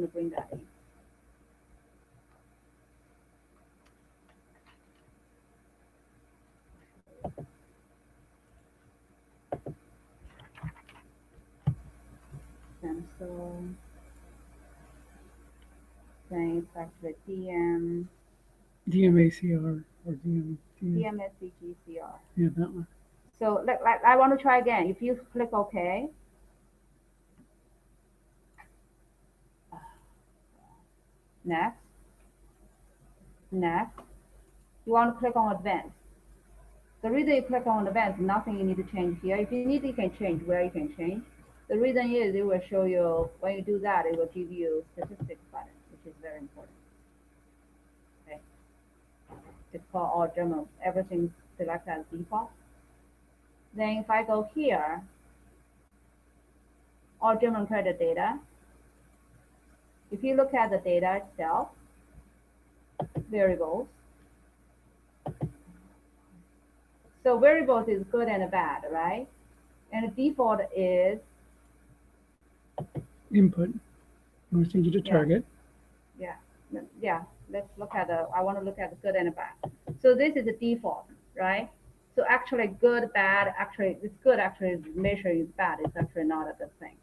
to bring that in. Cancel. Then it's actually DM. DMACR or DM. DMSCGCR. Yeah, that one. So I want to try again. If you click OK, next, next, you want to click on Advanced. The reason you click on Advanced, nothing you need to change here. If you need, you can change where you can change. The reason is it will show you, when you do that, it will give you statistics button, which is very important. Okay. It's called all German, everything selected as default. Then if I go here, all German credit data, if you look at the data itself, variables. So variables is good and bad, right? And the default is input. I'm going to change it to target. Yeah. Let's look at I want to look at the good and the bad. So this is the default, right? So actually good, bad, actually it's good, actually measure is bad. It's actually not a good thing.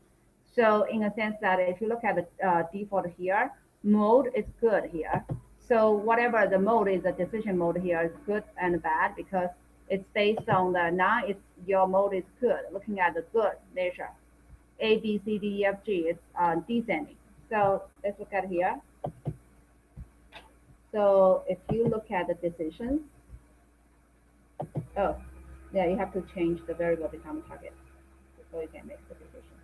So in a sense that if you look at the default here, mode is good here. So whatever the mode is, the decision mode here is good and bad because it's based on the now it's your mode is good. Looking at the good measure, A, B, C, D, E, F, G, it's descending. So let's look at here. So if you look at the decisions, oh, yeah, you have to change the variable become target so you can make the decision.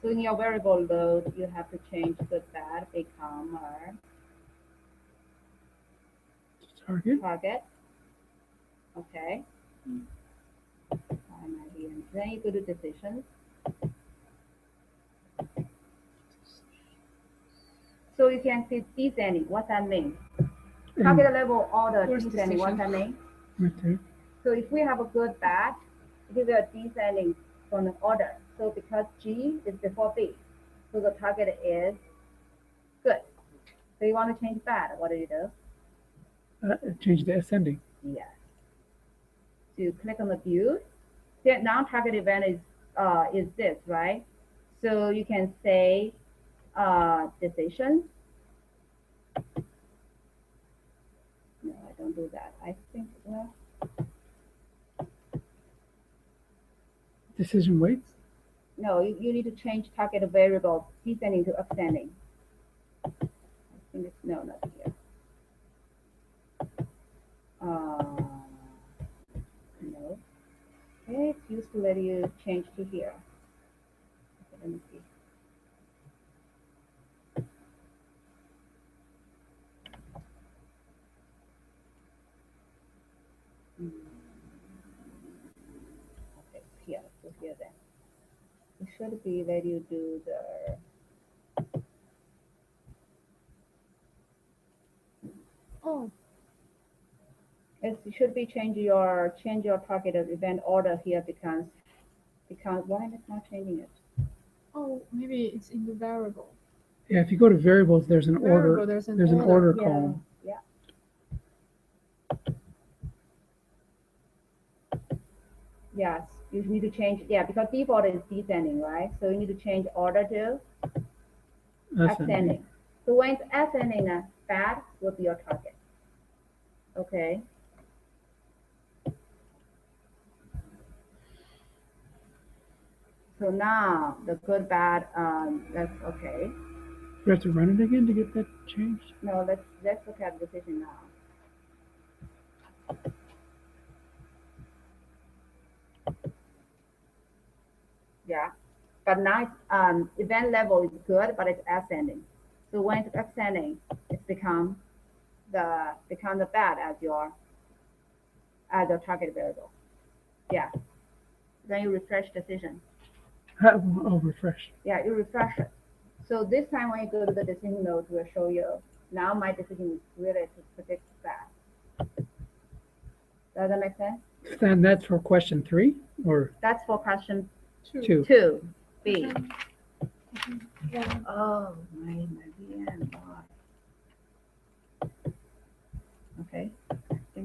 So in your variable load, you have to change good, bad become target. Okay. Then you go to decisions. So you can see descending. What that mean? Target level order descending. What that mean? Okay. So if we have a good, bad, we are descending from the order. So because G is before B, so the target is good. So you want to change bad. What do you do? Change the ascending. Yes. So you click on the view. The non-target event is this, right? So you can say decision. No, I don't do that. I think, well. Decision weights? No, you need to change target variable descending to ascending. I think it's, no, not here. No. Okay, it's used to let you change to here. Okay, let me see. Okay, here, so here then. It should be let you do the. Oh. It should be change your target event order here because why is it not changing it? Oh, maybe it's in the variable. Yeah, if you go to variables, there's an order. There's an order column. Yeah. Yes, you need to change. Yeah, because default is descending, right? So you need to change order to ascending. So when it's ascending, bad will be your target. Okay. So now the good, bad, that's okay. We have to run it again to get that changed? No, let's look at the decision now. Yeah, but now event level is good, but it's ascending. So when it's ascending, it's become the bad as your target variable. Yeah. Then you refresh decision. Oh, refresh. Yeah, you refresh it. So this time when you go to the decision node, we'll show you. Now my decision is really to predict that. Does that make sense? And that's for question 3, or that's for question 2. 2B. Oh, my VM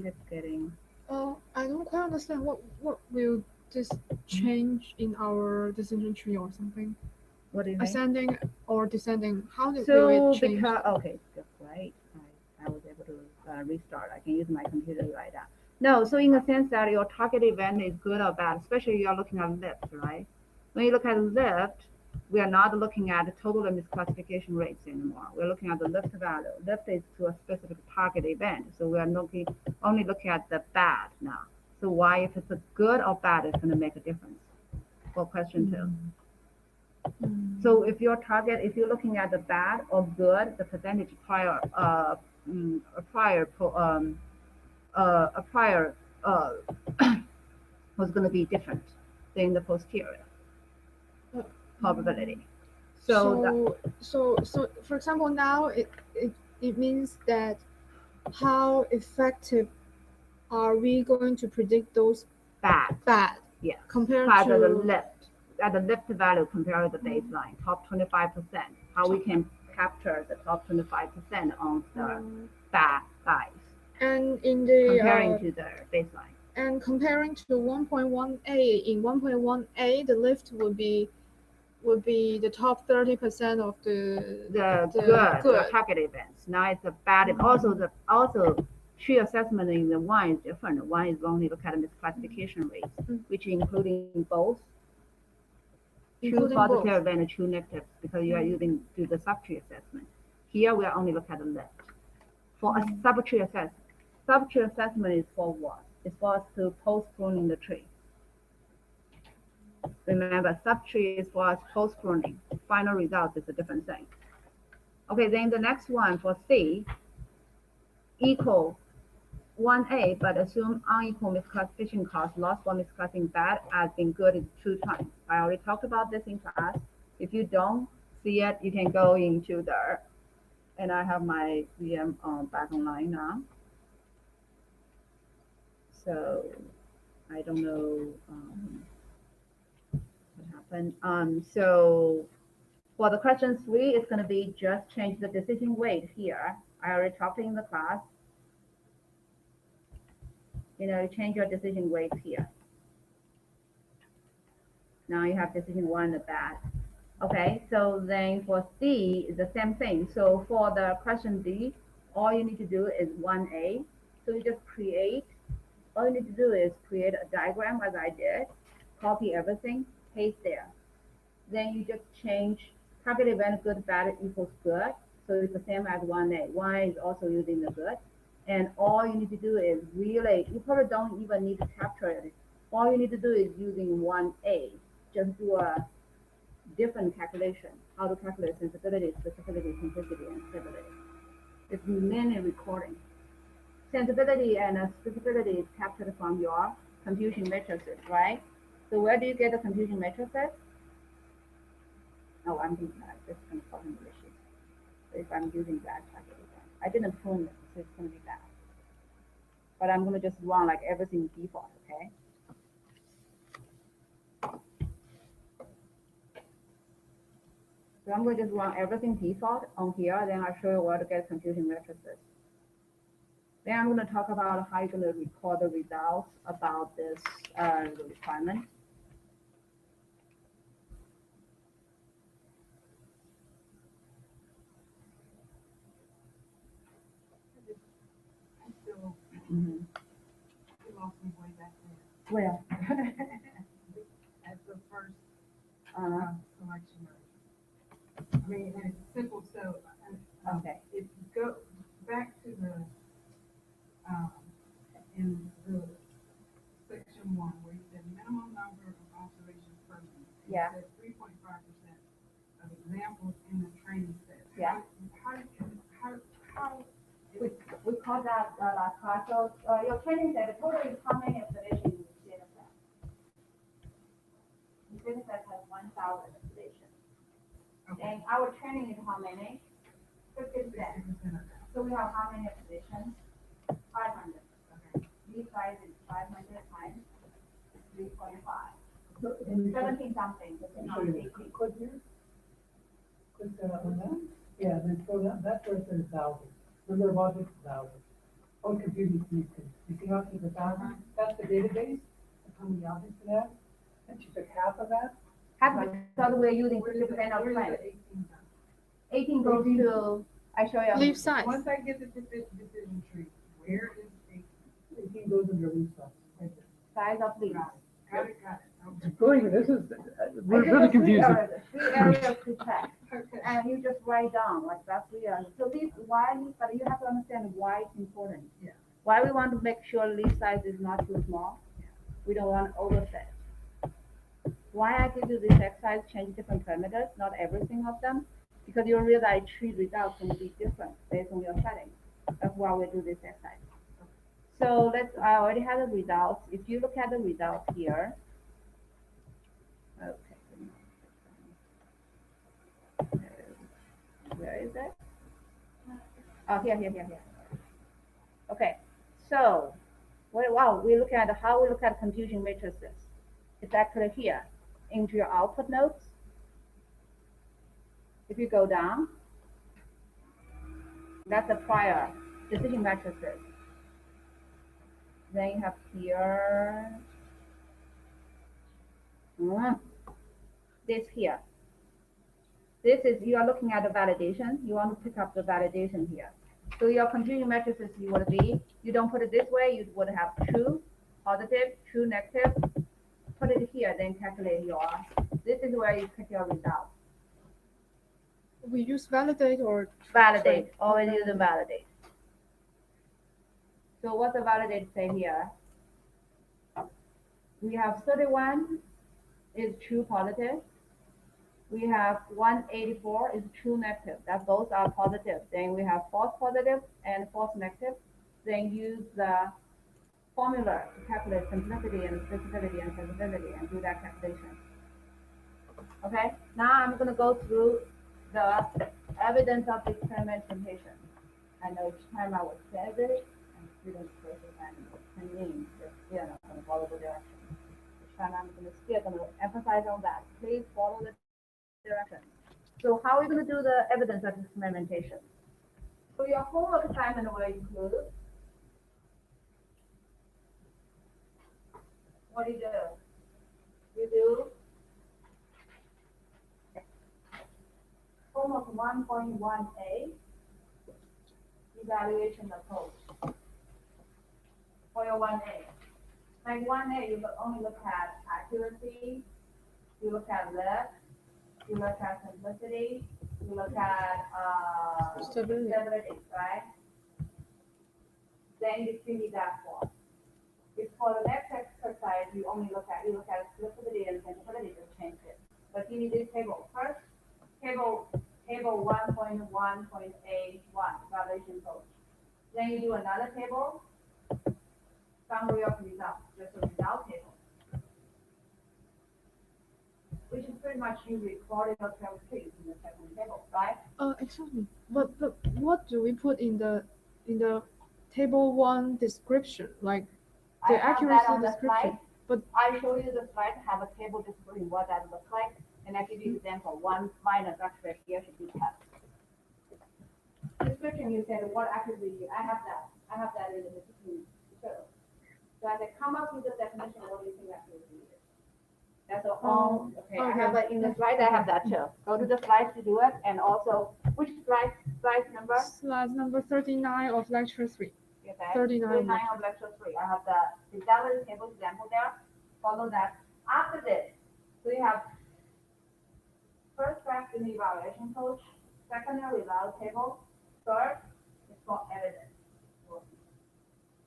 it's getting. I don't quite understand what will this change in our decision tree or something. What do you mean? Ascending or descending? How will So it change? because okay, great. I was able to restart. I can use my computer right now. No, so in the sense that your target event is good or bad, especially you are looking at lift, right? When you look at lift, we are not looking at the total misclassification rates anymore. We're looking at the lift value. Lift is to a specific target event, so we are only looking at the bad now. So why, if it's a good or bad, it's going to make a difference. For question 2. So if your target, if you're looking at the bad or good, the percentage prior, a prior, was going to be different than the posterior probability. So for example, now it means that how effective are we going to predict those bad? Yeah. Compared by to the lift, at the lift value compared to the baseline, top 25%, how we can capture the top 25% on the bad guys. And in the comparing to the baseline. And comparing to 1.1a, in 1.1a, the lift would be the top 30% of the good target events. Now it's a bad. Also tree assessment in the one is different. One is only look at misclassification rates, which including both true positive event and true negative, because you are using do the subtree assessment. Here we are only look at the lift. For a subtree assessment is for what? It's for us to post pruning the tree. Remember, subtree is for us post pruning. Final result is a different thing. Okay, then the next one for C, equal 1A, but assume unequal misclassification cost, loss for misclassifying bad as being good is 2 times. I already talked about this in class. If you don't see it, you can go into there. And I have my VM back online now. So I don't know what happened. So for the question 3, it's going to be just change the decision weight here. I already talked in the class. Change your decision weight here. Now you have decision 1 the bad. Okay, so then for C is the same thing. So for the question D, all you need to do is 1A. So you just all you need to do is create a diagram as I did, copy everything, paste there. Then you just change target event good, bad equals good. So it's the same as 1A. 1A is also using the good. And all you need to do is really, you probably don't even need to capture it. All you need to do is using 1A. Just do a different calculation, how to calculate sensitivity, specificity, simplicity, and stability. It's mainly recording. Sensitivity and specificity is captured from your confusion matrices, right? So where do you get the confusion matrices? Oh, I'm doing that. This is going to cause an issue. So if I'm using that calculation, I didn't prune it, so it's going to be bad. But I'm going to just run like everything default, okay? So I'm going to just run everything default on here, then I'll show you where to get confusion matrices. Then I'm going to talk about how you're going to record the results about this requirement. You lost me way back there. Where? At the first selection. I mean, it's simple. So, okay. If you go back to the in the section 1 where you said minimum number of observations per week. Yeah. You said 3.5% of examples in the training set. Yeah. How we call that last class. So your training set, the total is how many observations in the data set? The data set has 1,000 observations. Okay. And our training is how many? 50%. So we have how many observations? 500. Okay. V size is 500 times 3.5. So 17 something. Could you? Could on that? Yeah, then so that's where it says 1,000. Remember about 1,000. Oh, computing, you see how to the diagram? That's the database, how many objects it has, and she took half of that. Half because we're using Where 50% of where time. the 18 done? 18 goes to, I show you. Leaf size. Once I get the decision tree, where is 18? 18 goes under leaf size, right there. Size of leaves. Got it, okay. Believe me, this is, we're It's really just three confusing. areas, 3 areas to check. Okay. And you just write down like that's the so these why but you have to understand why it's important. Yeah. Why we want to make sure leaf size is not too small. We don't want to overfit. Why I give you this exercise, change different parameters, not everything of them, because you'll realize tree results can be different based on your settings. That's why we do this exercise. So I already have the results. If you look at the results here, okay. Where is it? Oh, here. Okay, so, wow, we look at how we look at confusion matrices. It's actually here, into your output nodes. If you go down, that's the prior decision matrices. Then you have here, this here. This is, you are looking at the validation. You want to pick up the validation here. So your confusion matrices you would be, you don't put it this way, you would have true, positive, true, negative. Put it here, then calculate your, this is where you pick your result. We use validate or Validate, always use the validate. So what the validate say here? We have 31 is true positive. We have 184 is true negative. That both are positive. Then we have false positive and false negative. Then use the formula to calculate simplicity and specificity and sensitivity and do that calculation. Okay, now I'm going to go through the evidence of experimentation. I know each time I would say this, and students can mean that they're not going to follow the direction. Each time I'm still going to emphasize on that. Please follow the direction. So how are we going to do the evidence of experimentation? So your homework assignment will include, what do? You do homework 1.1a, evaluation approach for your 1a. Like 1a, you only look at accuracy, you look at lift, you look at simplicity, you look at stability, right? Then you finish that form. If for the next exercise, you look at simplicity and sensitivity to change it. But you need this table first. Table 1.1.A1 evaluation approach. Then you do another table, summary of results, just a result table, which is pretty much you recording your trees in the second table, right? Excuse me. But what do we put in the table 1 description, like the accuracy description? But I show you the slide, have a table describing what that looks like, and I give you example. 1 minus actually here should be kept. Description, you said what accuracy, I have that in the description. So as I come up with the definition, what do you think accuracy is? That's all. Okay. I have it in the slide. I have that too. Go to the slides to do it, and also which slide number? Slide number 39 of lecture 3. Okay. 39 of lecture 3. I have the fidelity table example there. Follow that. After this, we have first fact in the evaluation coach, secondary result table, third is for evidence.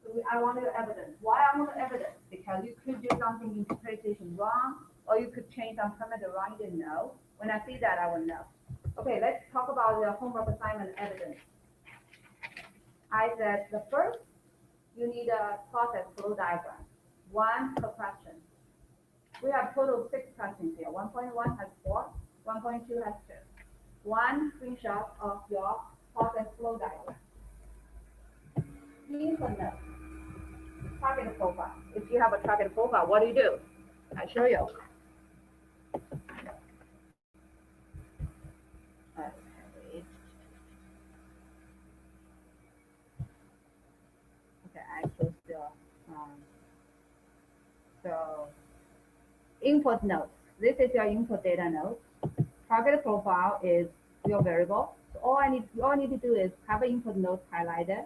So I want your evidence. Why I want evidence? Because you could do something interpretation wrong, or you could change some parameter wrong you didn't know. When I see that, I will know. Okay, let's talk about the homework assignment evidence. I said the first, you need a process flow diagram, 1 per question. We have total 6 questions here. 1.1 has 4, 1.2 has 2. 1 screenshot of your process flow diagram. Means or no? Target profile. If you have a target profile, what do? I show you. Okay. So input nodes. This is your input data node. Target profile is your variable. So all I need to do is have an input node highlighted.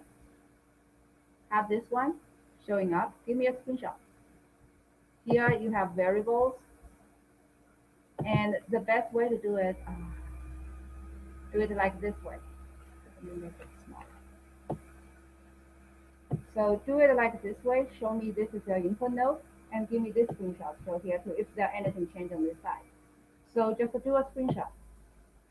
Have this one showing up. Give me a screenshot. Here you have variables, and the best way to do it, do it like this way. Let me make it smaller. So do it like this way. Show me this is your input node, and give me this screenshot. So here too, if there anything changed on this side. So just do a screenshot.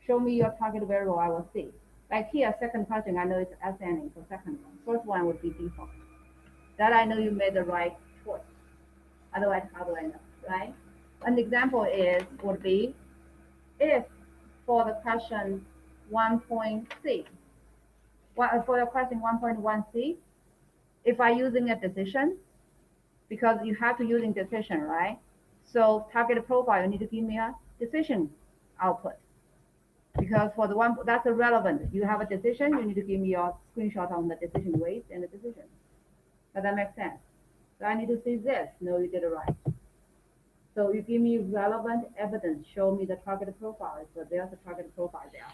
Show me your target variable. I will see. Like here, second question, I know it's ascending for second one. First one would be default. That I know you made the right choice. Otherwise, how do I know, right? An example would be if for the question 1.c, for the question 1.1c, if I using a decision, because you have to using decision, right? So target profile, you need to give me a decision output. Because for the one, that's irrelevant. You have a decision, you need to give me your screenshot on the decision weight and the decision. Does that make sense? So I need to see this. No, you did it right. So you give me relevant evidence, show me the target profile. So there's a target profile there.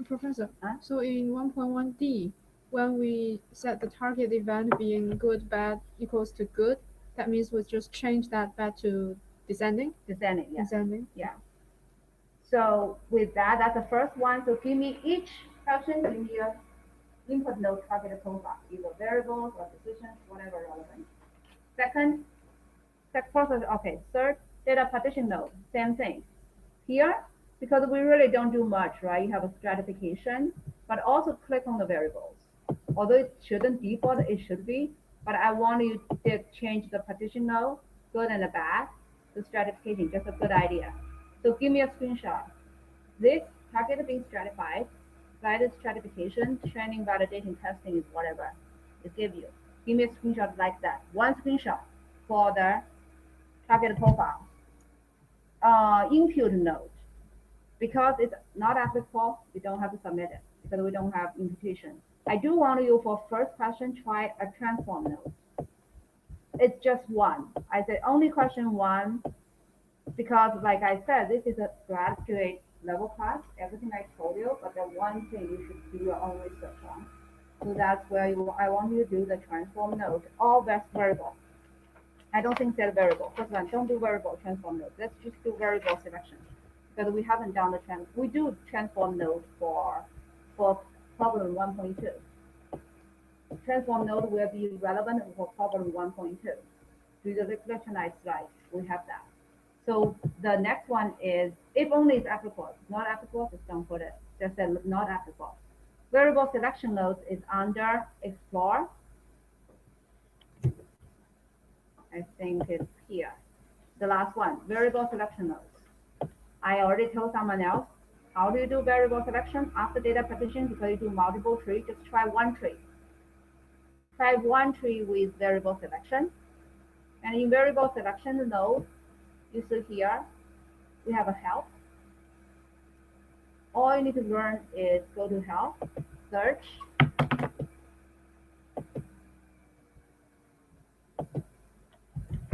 Professor, Huh? so in 1.1d, when we set the target event being good, bad equals to good, that means we just change that bad to descending? Descending, yeah. Descending. Yeah. So with that, that's the first one. So give me each question, give me a input node target profile, either variables or decisions, whatever relevant. Second process, okay, third, data partition node, same thing. Here, because we really don't do much, right? You have a stratification, but also click on the variables. Although it shouldn't default, it should be, but I want you to change the partition node, good and bad, to stratification, just a good idea. So give me a screenshot. This target being stratified, guided stratification, training, validating, testing is whatever it gives you. Give me a screenshot like that. One screenshot for the target profile. Input node. Because it's not applicable, we don't have to submit it because we don't have imputation. I do want you for first question, try a transform node. It's just one. I said only question one because like I said, this is a graduate level class, everything I told you, but the one thing you should do your own research on. So that's where I want you to do the transform node, all best variable. I don't think that variable. First one, don't do variable transform node. Let's just do variable selection. Because we haven't done the we do transform node for problem 1.2. Transform node will be relevant for problem 1.2. Do the reflectionized slide, we have that. So the next one is, if only it's applicable, not applicable, just don't put it. Just say not applicable. Variable selection nodes is under explore. I think it's here. The last one, variable selection nodes. I already told someone else, how do you do variable selection after data partition? Because you do multiple tree, just try one tree. Try one tree with variable selection. And in variable selection node, you see here, we have a help. All you need to learn is go to help, search,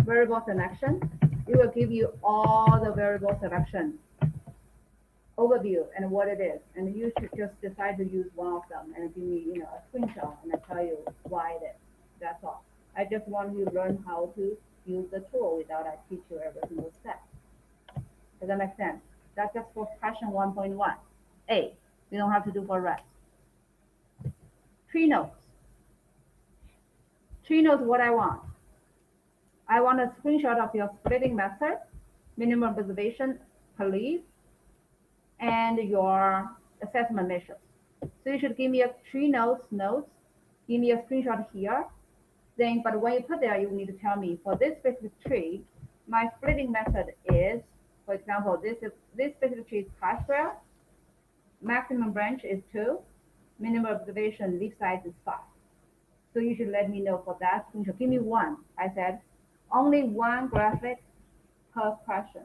variable selection. It will give you all the variable selection overview and what it is. And you should just decide to use one of them and give me, a screenshot and I tell you why it is. That's all. I just want you to learn how to use the tool without I teach you every single step. Does that make sense? That's just for question 1.1. A. We don't have to do for rest. Tree nodes. Tree nodes, what I want. I want a screenshot of your splitting method, minimum observation per leaf, and your assessment measures. So you should give me a tree nodes, give me a screenshot here. Then, but when you put there, you need to tell me for this specific tree, my splitting method is, for example, this specific tree is chi-square, maximum branch is 2, minimum observation leaf size is 5. So you should let me know for that screenshot. Give me one. I said only one graphic per question.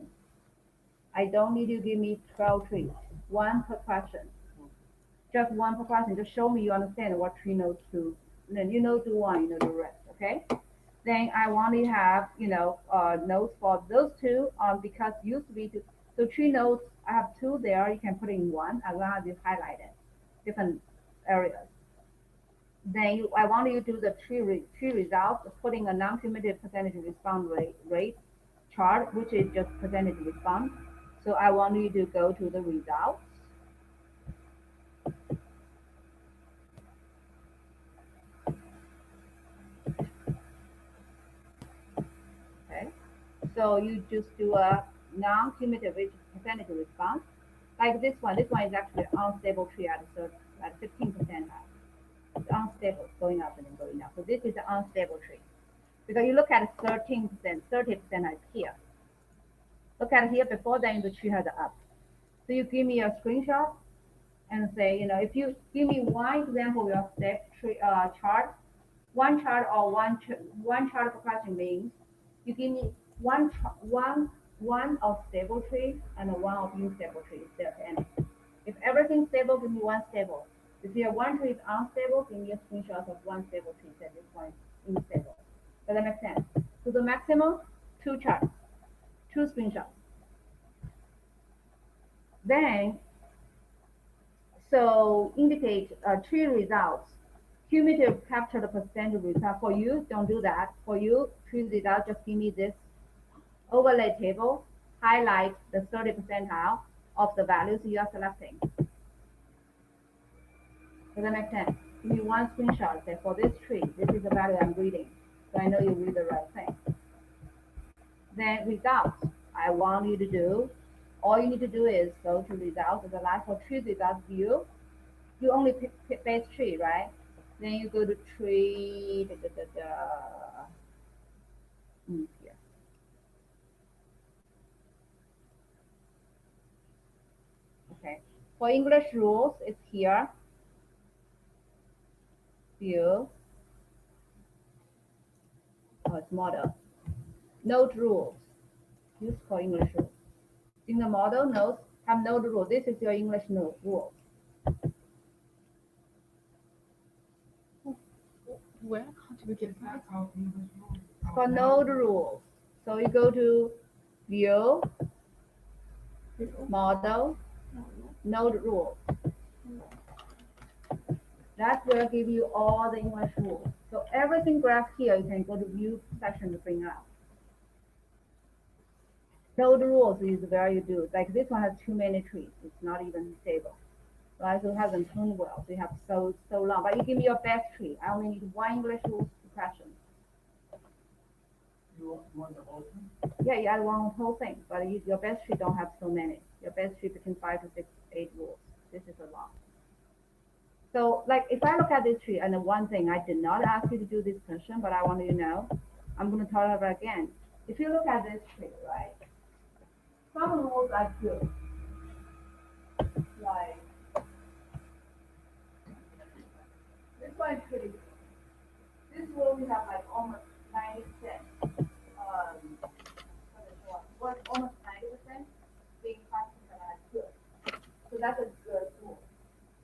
I don't need you to give me 12 trees. One per question. Just one per question. Just show me you understand what tree nodes do. And then do one, do the rest. Okay? Then I want to have, nodes for those two, because used to be two, so tree nodes, I have two there, you can put in one. I want to highlight it, different areas. Then I want you to do the tree results, putting a non-cumulative percentage response rate chart, which is just percentage response. So I want you to go to the results. Okay. So you just do a non-cumulative percentage response. Like this one is actually unstable tree at 15% high. It's unstable, going up and then going up. So this is an unstable tree. Because you look at 13%, 30% is here. Look at here, before then the tree has up. So you give me a screenshot and say, if you give me one example of step tree chart, one chart or one chart per question means you give me one of stable tree and one of unstable tree. If everything's stable, give me one stable. If your one tree is unstable, give me a screenshot of one stable tree. Say this one is unstable. Does that make sense? So the maximum, two charts, two screenshots. Then, so indicate tree results. Cumulative capture the percentage result. For you, don't do that. For you, tree result, just give me this overlay table, highlight the 30 percentile of the values you are selecting. Does that make sense? Give me one screenshot, say for this tree, this is the value I'm reading. So I know you read the right thing. Then results, I want you to do, all you need to do is go to results, the last for tree results view. You only pick base tree, right? Then you go to tree, here. Okay. For English rules, it's here. View. Oh, it's model. Node rules. Use for English rules. In the model, nodes have node rule. This is your English node rule. Where? How do we get that? For node rules. So you go to view, model, node rules. That will give you all the English rules. So everything graph here, you can go to view section to bring up. Node rules is where you do. Like this one has too many trees. It's not even stable. Right? So it hasn't tuned well. So you have so long. But you give me your best tree. I only need one English rules per question. You want the whole thing? Yeah, I want the whole thing. But your best tree don't have so many. Your best tree between 5 to 6, 8 rules. This is a lot. So like if I look at this tree, and the one thing I did not ask you to do this question, but I want you to know, I'm going to tell you about again. If you look at this tree, right? Some rules are good. Like this one is pretty good. This rule we have like almost 90%. What's almost 90% being classified as good. So that's a good rule.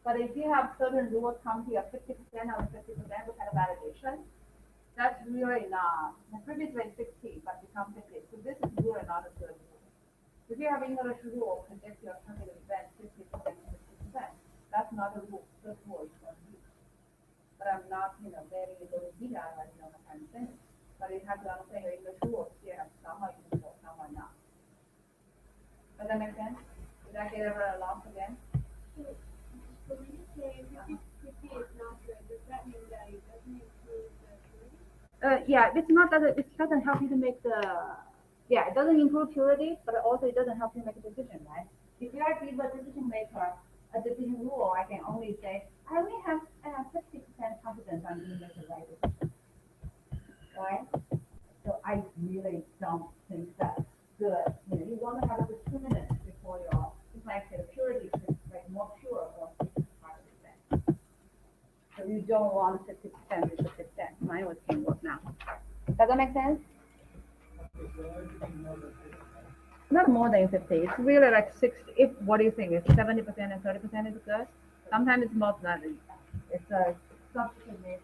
But if you have certain rules come here, 50% or 50% with kind of validation, that's really not. The previous way 60, but become 50. So this is really not a good rule. If you have English rule, predict your target event 50%, 50%. That's not a rule. Good rule you can use. But I'm not, letting you go to detail right now, kind of thing. But you have to understand your English rules. You have some are useful, some are not. Does that make sense? Did I get everyone lost again? So when you say 50 is not good, does that mean that it doesn't include the purity? Yeah, it doesn't help you to make it doesn't improve purity, but also it doesn't help you make a decision, right? If you are give a decision maker a decision rule, I can only say, I only have 50% confidence I'm going to make the right decision, right? So I really don't think that's good. You want to have it for 2 minutes before it's like the purity is like more pure or 65%. So you don't want 50% to 50%. Mine was can work now. Does that make sense? Not more than 50. It's really like 60. What do you think? If 70% and 30% is good? Sometimes it's more than it's a substitute measure.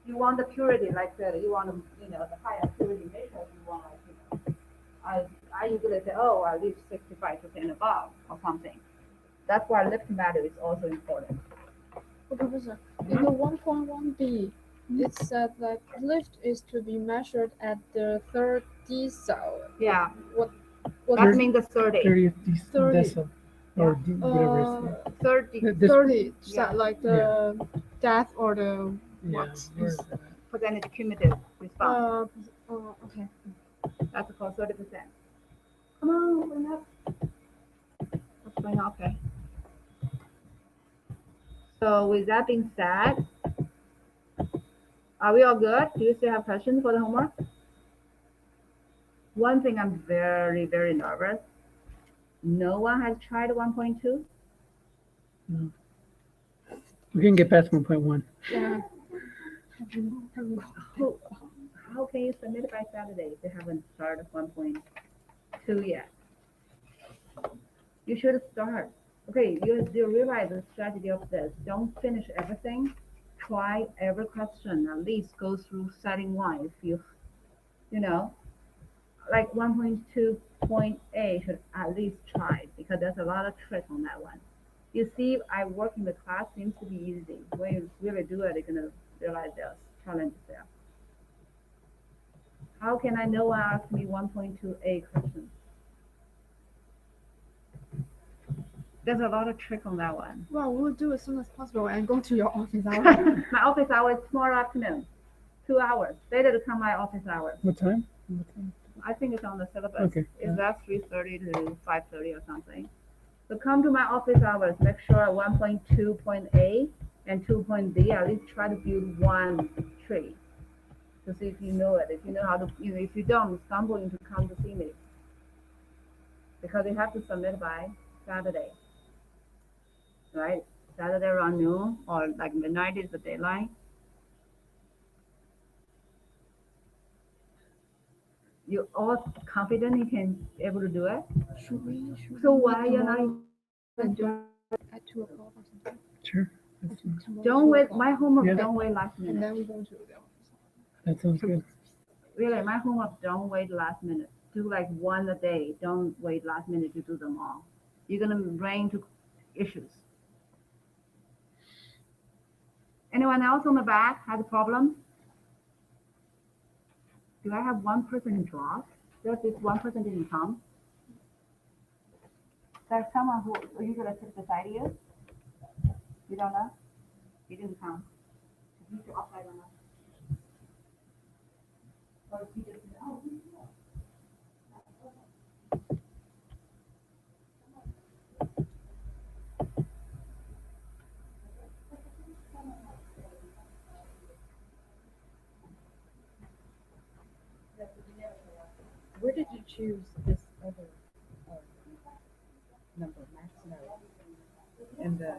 You want the purity, like that. You want, the higher purity measure. You want, I usually say, oh, I leave 65% above or something. That's why lift value is also important. Oh, Professor, in the 1.1b, it said that lift is to be measured at the third decile. Yeah, What that Third- means the 30. 30th 30. decile, or whatever it's. 30 This- 30, Yeah. like the death or the Yeah, what? where is that? percentage cumulative response. Okay. That's called 30%. Come on, open up. What's going on? Okay. So with that being said, are we all good? Do you still have questions for the homework? One thing I'm very, very nervous. No one has tried 1.2. We can get past 1.1. Yeah. How can you submit it by Saturday if you haven't started 1.2 yet? You should start. Okay, you realize the strategy of this. Don't finish everything. Try every question. At least go through setting one. If you know, like 1.2.a should at least try because there's a lot of trick on that one. You see, I work in the class seems to be easy. When you really do it, you're gonna realize there's challenges there. How can I know one asked me 1.2a questions? There's a lot of trick on that one. Well, we'll do as soon as possible and go to your office hour. My office hour is tomorrow afternoon, 2 hours. Better to come my office hours. What time? I think it's on the syllabus. Okay. It's that 3:30 to 5:30 or something. So come to my office hours. Make sure 1.2.a and 2.b at least try to build one tree to see if you know it. If you know how to, if you don't, stumble into come to see me because you have to submit by Saturday, right? Saturday around noon or like midnight is the deadline. You all confident you can able to do it? Should So we why meet you're not? tomorrow and do it at 2 o'clock or something? Sure. That's fine. Tomorrow, Don't 2 wait. o'clock. My homework Yeah. don't wait last And minute. then we go to the office. That sounds good. Really, my homework don't wait last minute. Do like one a day. Don't wait last minute to do them all. You're gonna run into issues. Anyone else on the back has a problem? Do I have one person drop? There's this one person didn't come. There's someone who usually sits beside you. You don't know? He didn't come. He's outside or not? Or he just oh, he's here. Where did you choose this other number, max no? And the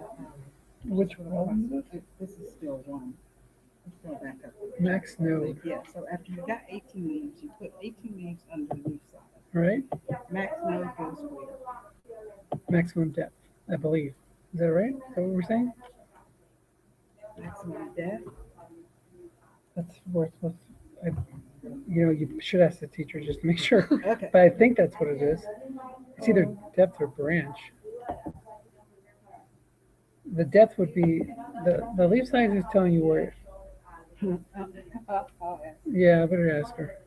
Which problem is it? this is still one. Let's go back up. Max node, Yeah. So after you got 18 leaves, you put 18 leaves under the leaf side. right? Max node goes where? Maximum depth, I believe. Is that right? Is that what we're saying? Maximum depth. That's worth. You should ask the teacher just to make sure. Okay. But I think that's what it is. It's either depth or branch. The depth would be the leaf size is telling you where. I'll ask. Yeah, I better ask her.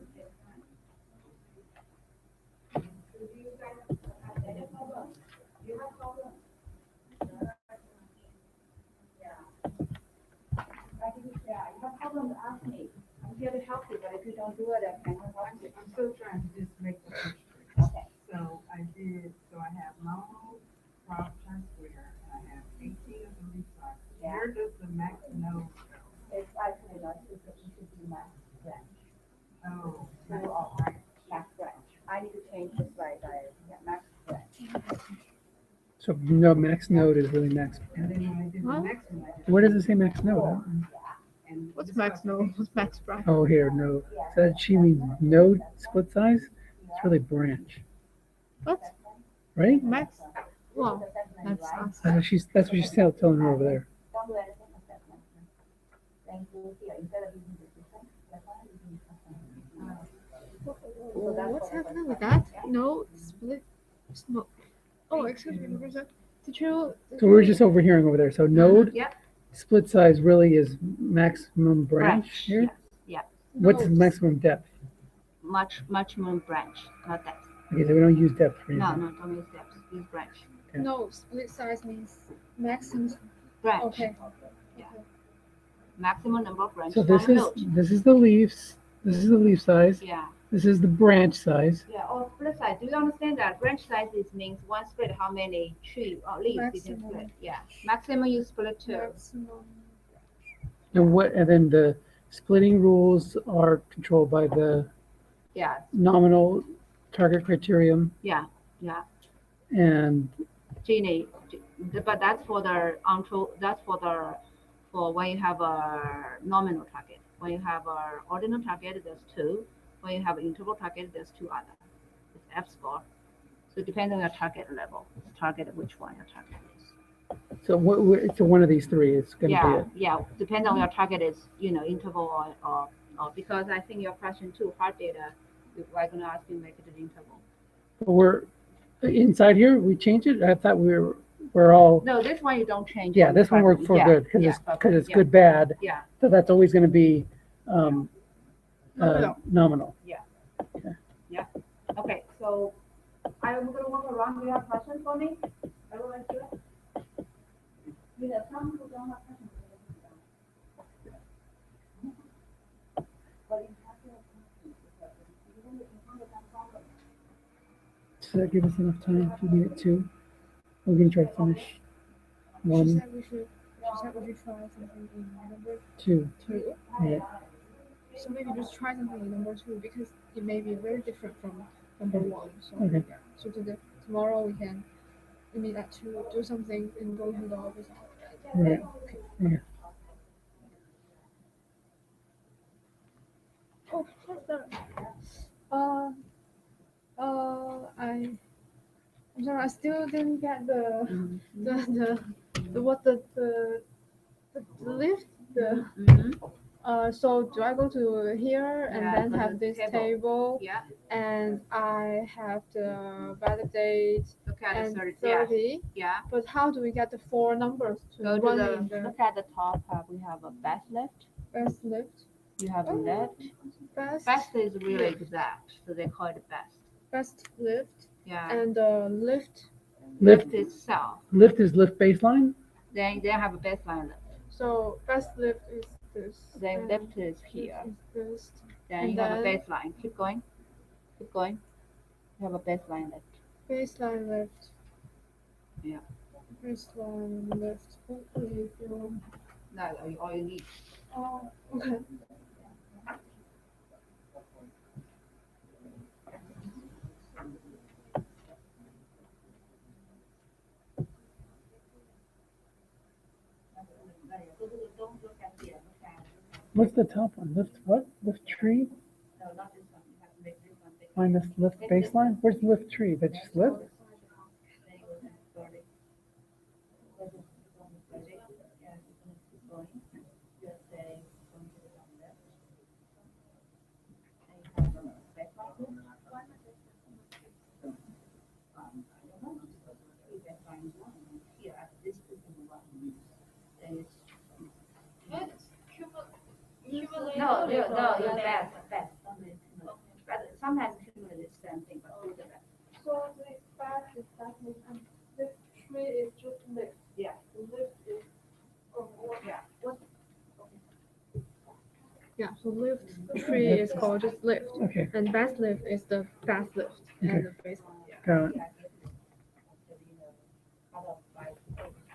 Yeah, you have problems, ask me. I'm here to help you, but if you don't do it, I can't help you. I'm still trying to just make the picture. Okay. So I have normal, crop, turn square, and I have 18 of the leaf size. Yeah. Where does the max node go? It's actually not, it should be max branch. Oh, So, max branch. I need to change the slide, yeah, max branch. So no, max node is really max. and then when I did the Huh? next one, I did. Where does it say max node? And What's this max was- node? What's max branch? Oh, here, node. So that she means node split size. It's really branch, What? right? Max? Well, that's us. That's what she's telling her over there. Don't do anything assessment. Then same tool here instead of using the system. That's why I'm using What's happening with that? No split. No. Oh, excuse me, Professor. Did you? So we're just overhearing over there. So node Yeah. split size really is maximum branch here. Yes. Yeah. What's Nodes. maximum depth? Maximum branch, not depth. Okay, so we don't use depth for No, anything. don't use depth. Use branch. No, split size means maximum. Branch. Okay. Yeah. Maximum number of branches So from this a is node. this is the leaves. This is the leaf size. Yeah. This is the branch size. Yeah. Or split size. Do you understand that branch size is means one split how many tree or leaves you can Maximum. split? Yeah. Maximum you split two. Maximum. And then the splitting rules are controlled by the Yeah. nominal target criterion Yeah. Yeah. and Genie, but that's for the that's for when you have a nominal target. When you have a ordinal target, there's two. When you have an interval target, there's two other. It's F score. So it depends on your target level. Target which one your target is. so so one of these three is going to be Yeah, it. yeah. Depending on your target is interval or because I think your question two hard data, we're gonna ask you make it an interval. But we're inside here. We change it. I thought we're all. No, this one you don't change. Yeah, this one we're for Yeah, good because yeah, it's perfect, yeah. good bad. Yeah. So that's always going to be Nominal. nominal. Okay, so I'm gonna walk around. Do you have questions for me? Everyone do it? We have some who don't have questions. But you have to have questions because even if you find it problem. Does that give us enough time if we need it two? We're going to try to finish She one, said we should try something in number two. 2. Yeah. So maybe just try something in number 2 because it may be very different from number 1. So Okay. yeah. So tomorrow we meet at 2, do something and go to the office. Right. Okay. Yeah. Oh, Professor. I'm sorry, I still didn't get the what the lift the. So do I go to here and Yeah, then go to have the this table. table Yeah. and I have the validate Look at and the 30. 30. Yeah. But how do we get the 4 numbers to Go to run in the the look at the top. We have a best lift. best lift? You have a left. Best Best is really lift. exact, so they call it best. Best lift Yeah. and lift. Lift itself. lift is lift baseline. Then they have a baseline lift. So best lift is this. Then and lift is here. This is this. Then and you have a then- baseline. Keep going. Keep going. You have a baseline lift. Baseline lift. Yeah. Baseline lift. Okay, so- That's all you need. Oh, okay. Don't look at here. Look at What's the top one? Lift what? Lift tree no, not this one. You have to make this one big. minus lift baseline. Where's lift tree? That's just lift. Then you go to 30. This is going to 30. Yeah, it's going to keep going. Just say going to the left. And you have a baseline lift. You can find one here at this position one. Then it's no, you're best. But sometimes cumulative is the same thing, but do the best. So the back is that lift and this tree is just lift. Yeah. The lift is Yeah. yeah, so lift tree is called just lift. Okay. And best lift is the fast lift Okay. and the baseline. Got it.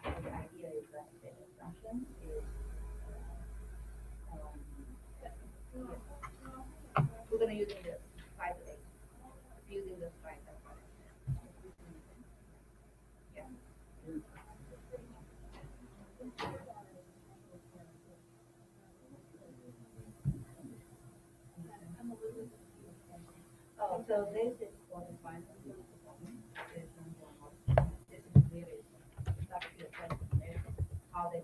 The idea is that the assumption is we're gonna use the 5 to 8. Using the 5 to 8. Yeah. Oh, so this is for the final performance. This is really stuff to assess how they